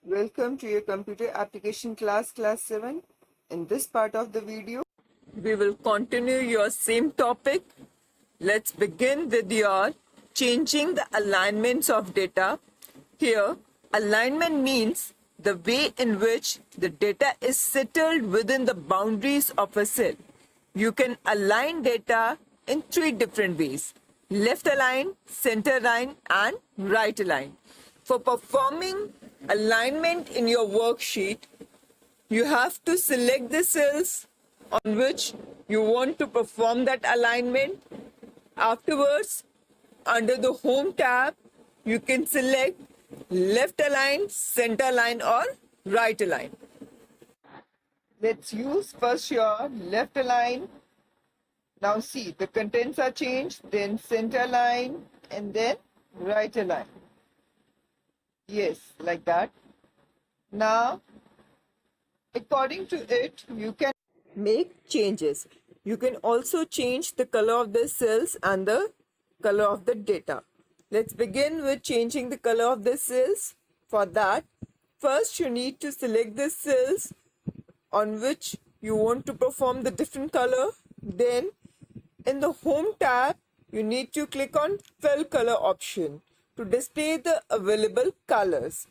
Welcome to your computer application class 7. In this part of the video, we will continue your same topic. Let's begin with your changing the alignments of data. Here, alignment means the way in which the data is settled within the boundaries of a cell. You can align data in three different ways: left align, center align, and right align. For performing alignment in your worksheet, you have to select the cells on which you want to perform that alignment. Afterwards, under the Home tab, you can select left align, center align, or right align. Let's use first your left align. Now see, the contents are changed, then center align, and then right align. Yes, like that. Now, according to it, you can make changes. You can also change the color of the cells and the color of the data. Let's begin with changing the color of the cells. For that, first you need to select the cells on which you want to perform the different color. Then, in the Home tab, you need to click on Fill Color option to display the available colors.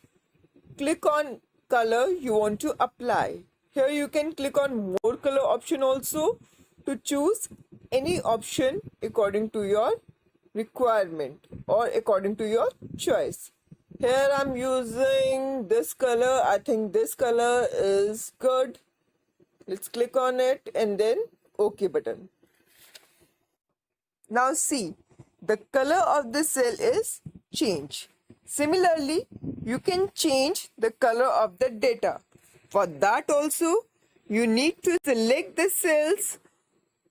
Click on color you want to apply. Here you can click on More Color option also to choose any option according to your requirement or according to your choice. Here I'm using this color. I think this color is good. Let's click on it and then OK button. Now see, the color of the cell is changed. Similarly, you can change the color of the data. For that also, you need to select the cells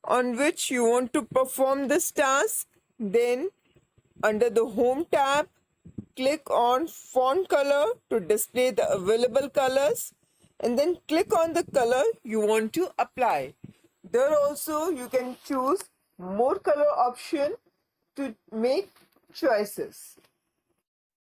on which you want to perform this task. Then, under the Home tab, click on Font Color to display the available colors. And then click on the color you want to apply. There also, you can choose More Color option to make choices.